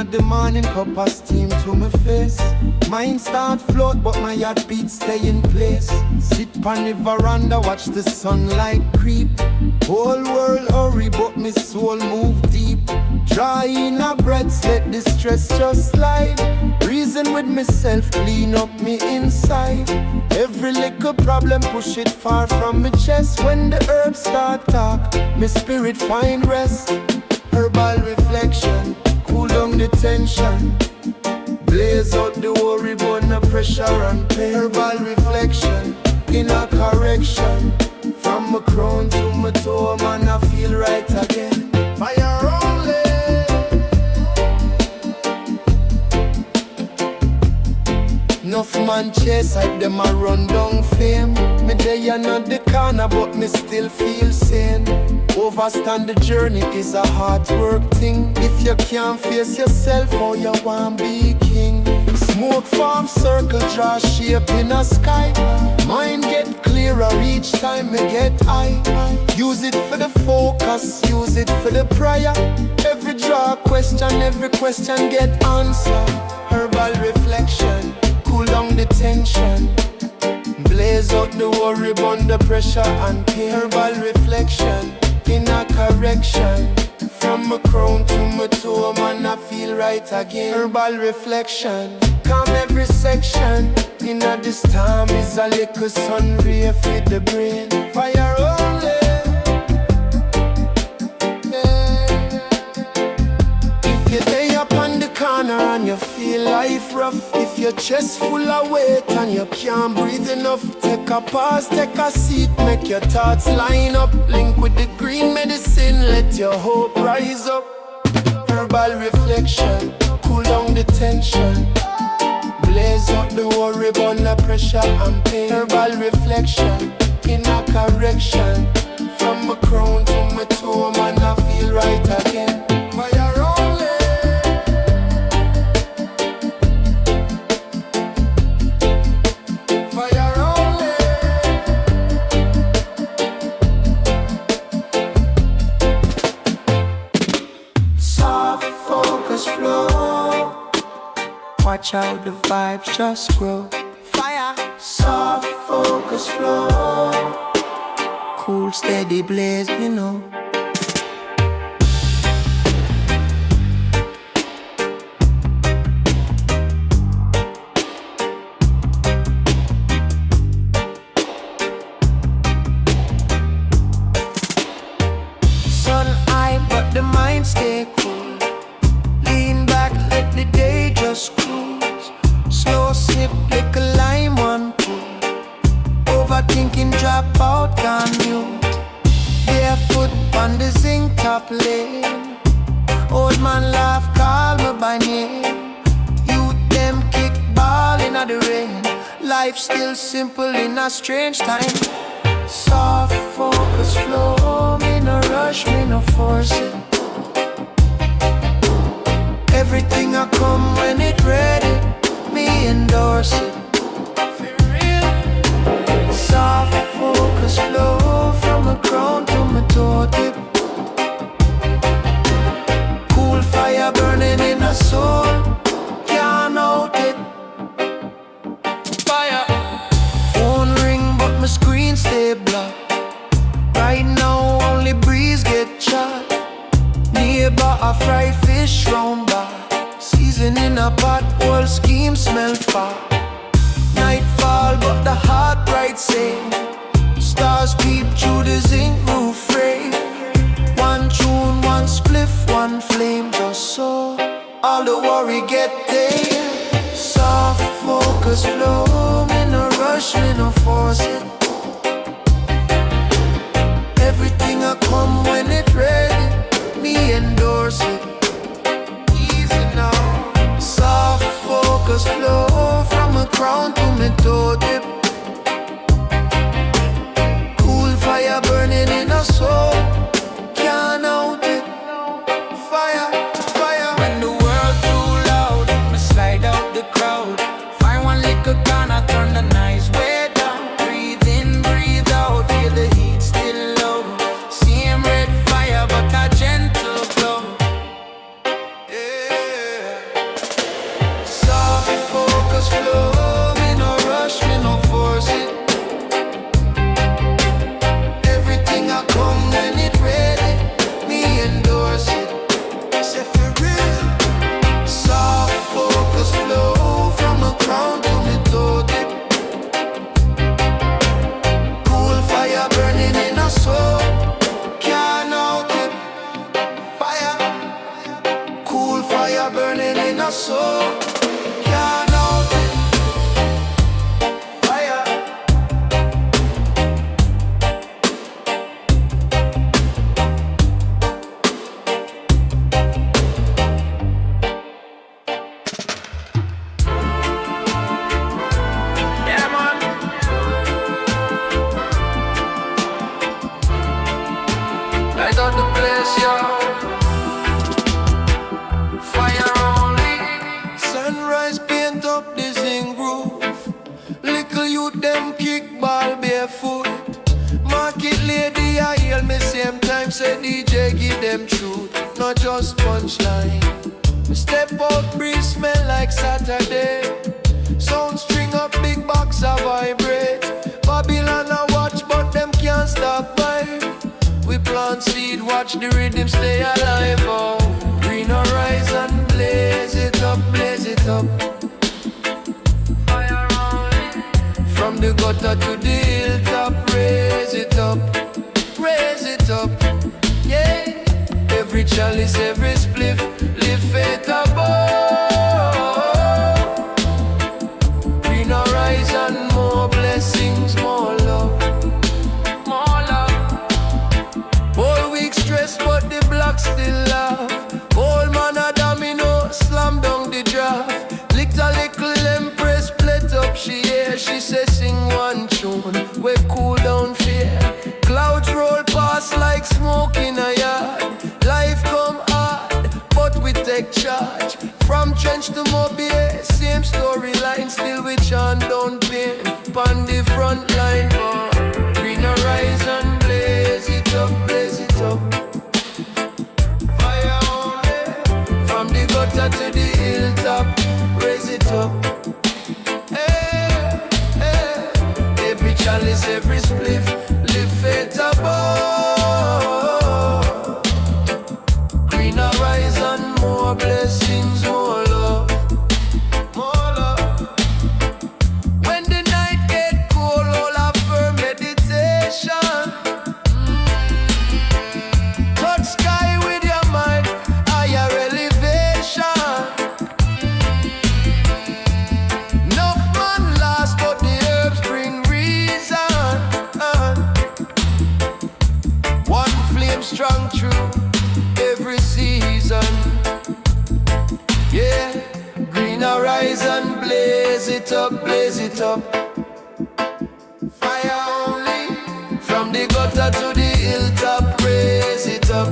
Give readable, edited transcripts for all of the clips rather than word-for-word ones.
of the morning, cup of steam to my face. Mind start float, but my heartbeat stay in place. Sit on the veranda, watch the sunlight creep. Whole world hurry, but my soul move deep. Draw in a breath, let the stress just slide. Reason with myself, clean up me inside. Every little problem, push it far from my chest. When the herbs start talk, my spirit find rest. Herbal reflection, cool down the tension. Blaze out the worry, burn the pressure and pain. Herbal reflection, inner correction. From my crown to my toe, man, I feel right again. Fire rolling. Enough man chase hype, them a run down fame. Me day and not the corner, but me still feel sane. Overstand the journey is a hard work thing. If you can't face yourself, how you want be king? Smoke form circle, draw shape in the sky. Mind get clearer each time me get high. Use it for the focus, use it for the prayer. Every draw question, every question get answer. Herbal reflection, cool down the tension. Blaze out the worry, burn the pressure and pain. Herbal reflection, inner correction. From my crown to my toe, man, I feel right again. Herbal reflection, calm every section. Inna this time is a little sun ray for the brain. Fire only. If you're day up on the corner and you feel life rough, if your chest full of weight and you can't breathe enough, take a pause, take a seat, make your thoughts line up. Link with the green medicine, let your hope rise up. Herbal reflection, cool down the tension. Blaze up the worry, burn the pressure and pain. Herbal reflection, inner correction. From my crown to my toe, man, I feel right again. Fire rolling. Fire rolling. Soft focus flow. Watch how the vibes just grow. Fire. Soft focus flow. Cool steady blaze, you know. Sun high but the mind stay cool. Lean back, let the day just cruise. Slow sip, lick a lime, one pull. Overthinking, drop out, gone mute. Barefoot on the zinc top lane. Old man laugh, call me by name. Youth them kick ball in the rain. Life still simple in a strange time. Soft focus flow, me no rush, me no force it. Everything I come when it ready, me endorse it. Soft focus flow from my crown to my toe tip. Cool fire burning in a soul, can't out it. Fire. Phone ring but my screen stay blocked. Right now only breeze get shot. Neighbor a fried fish round bar. Seasoning a pot, whole scheme smell far. Nightfall but the heart bright same. Stars peep through the zinc roof frame. One tune, one spliff, one flame. Just so all the worry get there. Soft focus flow, me no rush, me no force it. Everything I come when it ready, me endorse it. Easy now. Soft focus flow from my crown to my toe tip. Cool fire burning in a soul, can't out it. Fire, fire. When the world too loud, me slide out the crowd. Find one little corner, turn the nice way down. Breathe in, breathe out, feel the heat still low. Same red fire but a gentle glow. Yeah. focus flow, me no rush, me no force it. Everything I come when it ready, me endorse it. Say for real. Soft focus flow from the crown to me toe tip. Cool fire burning in our soul. Can't out it. Fire. Cool fire burning in our soul. Can't out it. Fire. Yeah, man. Light up the place, yo. Fire only. Sunrise paint up the zinc roof. Little youth them kickball barefoot. Market lady I hear me same time say DJ give them truth, not just punchline. Me step out breeze smell like Saturday. Sound string up big box a vibrate. Babylon a watch but them can't stop vibe. We plant seed, watch the rhythm stay alive. Oh, green horizon, blaze it up, blaze it up. Fire on. From the gutter to the hilltop, raise it up, raise it up. Yeah, every chalice, every spliff, lift it above. Green horizon, more blessings, more love. Whole week stress, but the block still laugh. Old man a domino, slam down the draft. Licked a little empress, plate up she hear. She say sing one tune, we cool down fear. Clouds roll past like smoke in a yard. Life come hard, but we take charge. From trench to mobile, same storyline. Still we chant down pain, on the front line. Green horizon, blaze it up, blaze it up. Fire only. From the gutter to the hilltop, raise it up. Hey, hey. Every chalice, every spliff, lift it above. Green horizon, more blessings, more love, more love. When the night get cold, all of her meditation. Touch sky with your mind, higher elevation. Enough man last, but the herbs bring reason. One flame strong through every season. Yeah, green horizon, blaze it up, blaze it up. Fire only. From the gutter to the hilltop, raise it up.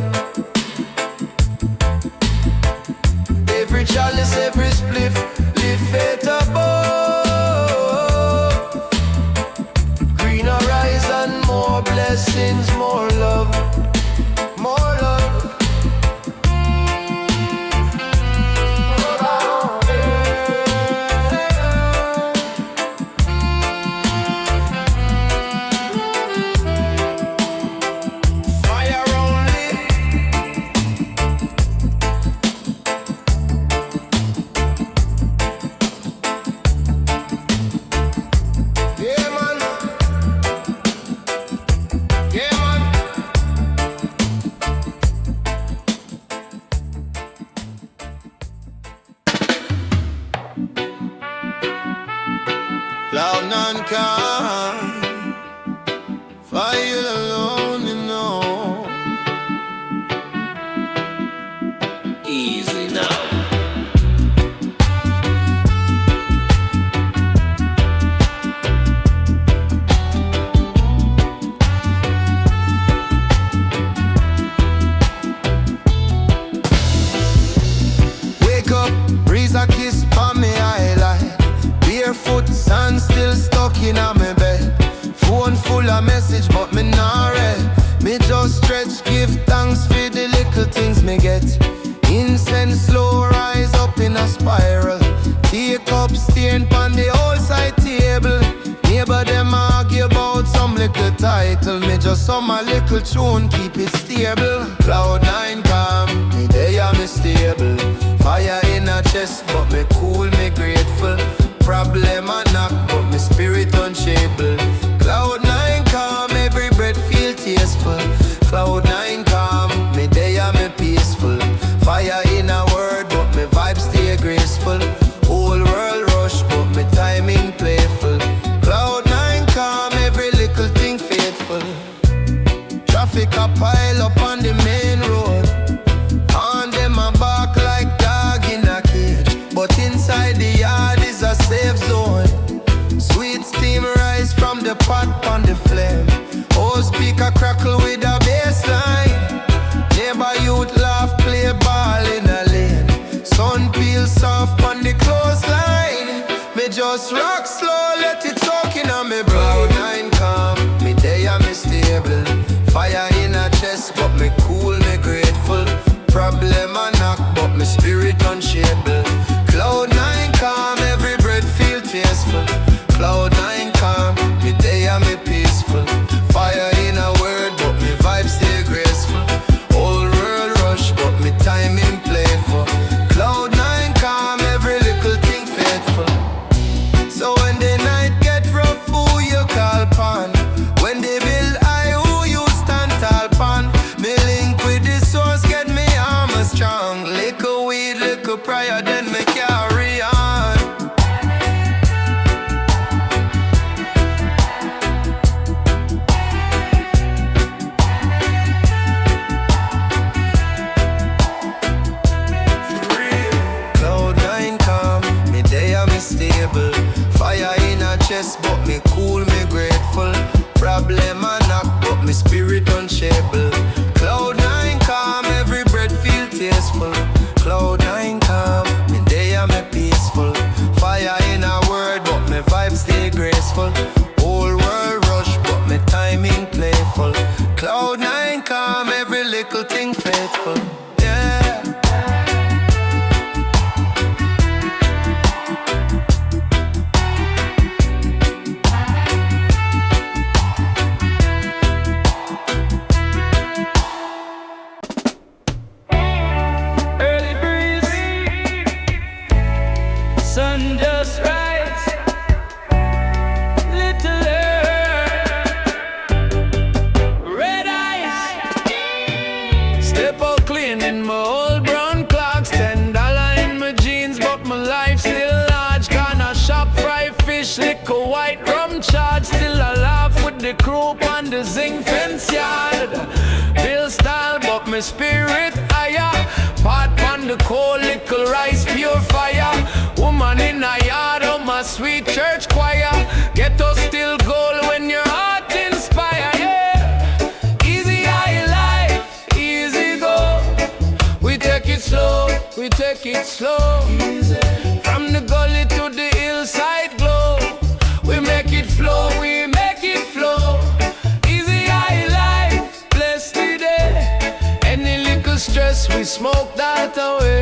Every chalice, every spliff, lift it above. Green horizon, more blessings, more love, more love. Fire only. Yeah, man. Yeah, man. Loud non-calm, fire alone, you know. Easy now. Wake up, breeze a kiss on me highlight. Barefoot, sand still stuck in a me bed. Phone full of message, but me not read. Me just stretch, give thanks for the little things me get. Incense slow rise up in a spiral. Take up, stain pan just some a little tune, keep it stable. Cloud 9 calm, me day I'm stable. Fire in a chest, but me cool, me grateful. Problem a knock, but me spirit unshakable. Cloud 9 calm, every breath feel tasteful. Cloud 9 calm, me day I'm peaceful. Fire in a word, but me vibe stay graceful. Whole world rush, but me timing playful. Cloud 9 calm, every little thing faithful. Traffic a pile up on the main road. On them a bark like dog in a cage, but inside the yard is a safe zone. Sweet steam rise from the pot on the flame. Oh, speaker crackle with a bass line. Neighbor youth laugh, play ball in a lane. Sun peel soft on the clothesline. Me just rock slow, let it soak in on me brain. Cloud 9 calm, me day I'm stable. Fire in a chest, but me cool, me grateful. Problem a knock, but me spirit unshakable. Cloud 9 calm, every breath feel tasteful. Cloud 9 calm, me day I'm peaceful. Fire in a word, but me vibe stay graceful. Whole world rush, but me timing playful. Cloud 9 calm, every little thing faithful. So when the night get rough, who you call pon? When they build high, who you stand tall pon? Me link with the source, get me armor strong. Little weed, little prayer, then me carry on. Stable. Fire in a chest, but me cool, me grateful. Problem a knock, but me spirit unshakable. Cloud 9 calm, every breath feel tasteful. Cloud 9 calm, me day I'm peaceful. Fire in a word, but me vibe stay graceful. Whole world rush, but me timing playful. Cloud 9 calm, every little thing faithful. Yeah. Sun just rise, little red eyes. Step out clean in my old brown clocks, $10 in my jeans, but my life still large. Gonna shop, fry fish, liquor, white rum charge. Still I laugh with the crew on the zinc fence yard. Bill style, but my spirit higher. Pot on the cold, liquor rice, pure fire. Woman in a yard of my sweet church choir. Get us still gold when your heart inspire, yeah. Easy high life, easy go. We take it slow, we take it slow. Easy. From the gully to the hillside glow. We make it flow, we make it flow. Easy high life, bless the day. Any little stress, we smoke that away.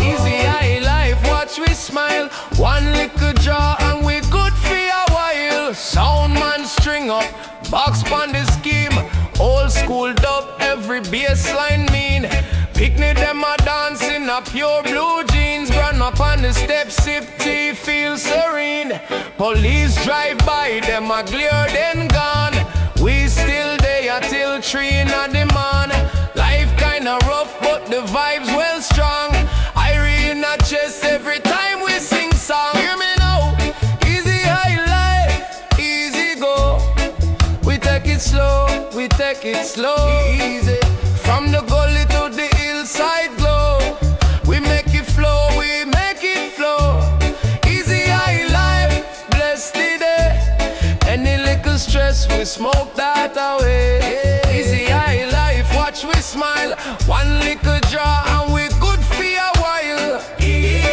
Easy high life, watch we smile. One little draw and we good for a while. Sound man string up, box pon the scheme. Old school dub, every bassline mean. Picnic them a dance in a pure blue jeans. Run up on the steps, sip tea, feel serene. Police drive by, them a glare then gone. We still there till 3 in the morning. Life kinda rough, but the vibes well strong. I in a chest every time we sing song. Hear me now, easy high life, easy go. We take it slow, we take it slow. Easy, from the gully to the hillside glow. We make it flow, we make it flow. Easy high life, bless the day. Any little stress, we smoke that away. Easy high life, watch we smile. One little draw and we good for a while. Easy.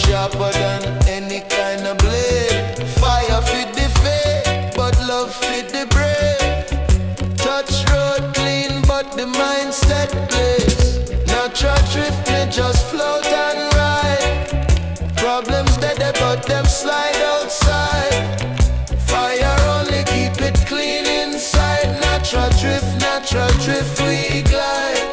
sharper than any kind of blade. Fire fit the faith, but love fit the brave. Touch road clean, but the mindset blaze. Natural drift, me just float and ride. Problems dead, but them slide outside. Fire only keep it clean inside. Natural drift, we glide.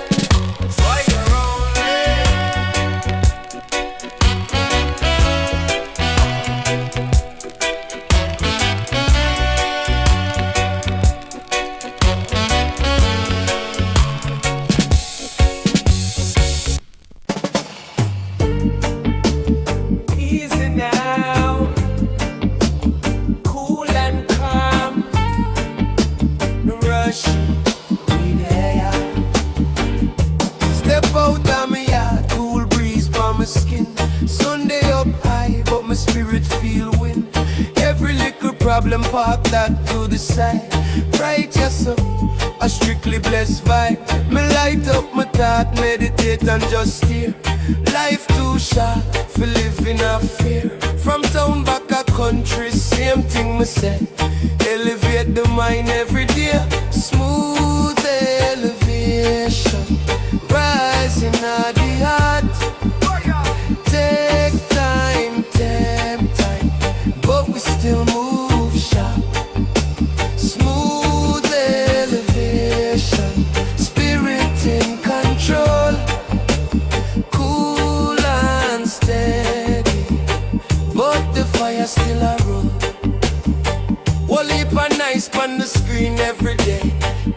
Problem park that to the side. Righteous up, a strictly blessed vibe. Me light up my thought, meditate and just steer. Life too short for living a fear. From town back a country, same thing me say. Elevate the mind every day. Smooth elevation, rising at the heart. Take time, but we still move. Smooth elevation, spirit in control, cool and steady, but the fire still a roll. Whole heap of nice on the screen every day.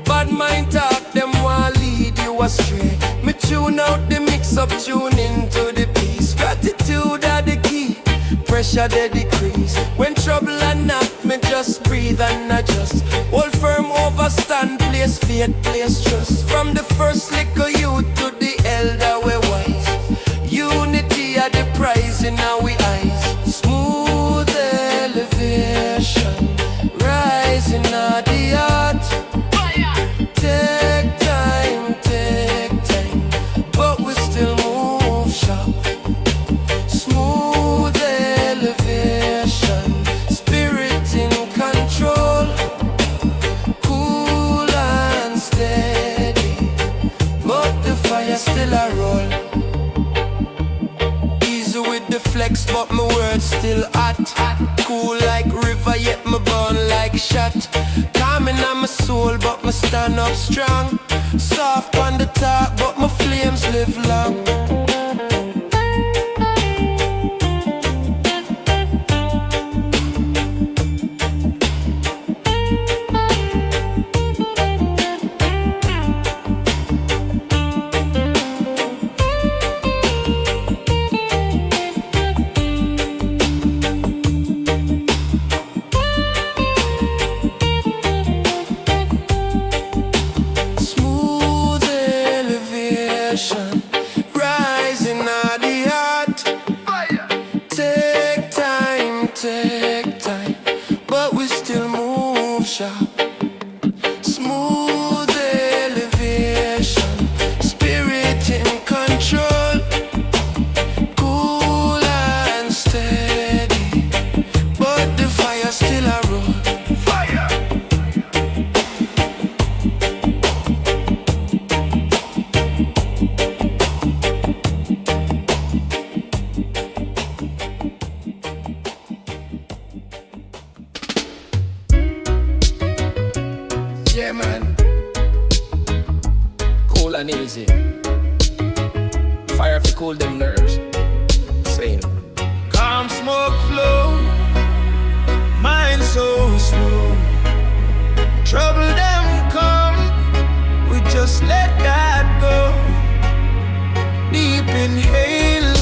Bad mind talk, them want lead you astray. Me tune out the mix up, tune into the peace. Gratitude are the key, pressure they decrease. When trouble and knock, me just breathe and adjust. Hold firm, overstand, place faith, place trust. From the first little youth to the elder we wise. Unity are the prize in our eyes. Smooth elevation, rising at the heart. Take time, but we still move sharp. Smooth elevation, spirit in control, cool and steady, but the fire still a roll. Easy with the flex, but my words still hot. Cool like river, yet me burn like shot. Calming on my soul, but me stand up strong. Soft on the top, but my flames live long. Rising at the heart. Take time, but we still move sharp. Smooth elevation, spirit in control, cool and steady, but the fire still a roll. Yeah, man. Cool and easy. Fire to cool them nerves. Same. Calm smoke flow. Mind so slow. Trouble them come. We just let that go. Deep inhale.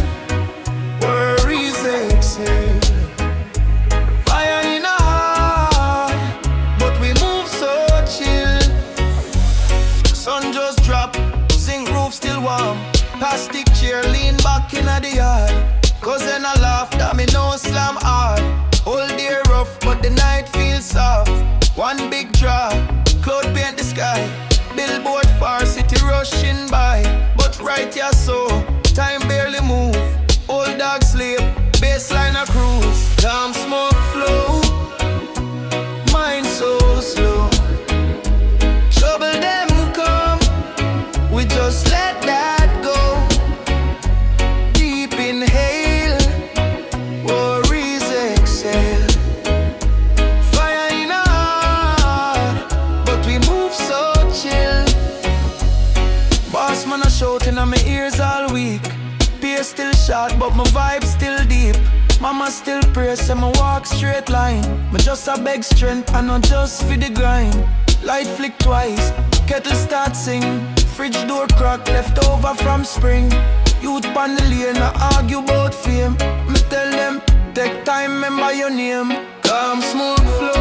Worries exhale. Fire in our heart, but we move so chill. Sun just drop, zinc roof still warm. Plastic chair lean back Mama still pray, say me walk straight line. Me just a beg strength and not just for the grind. Light flick twice, kettle start sing. Fridge door crack left over from spring. Youth pan the lane, I argue about fame. Me tell them, take time, remember your name. Calm, smooth flow.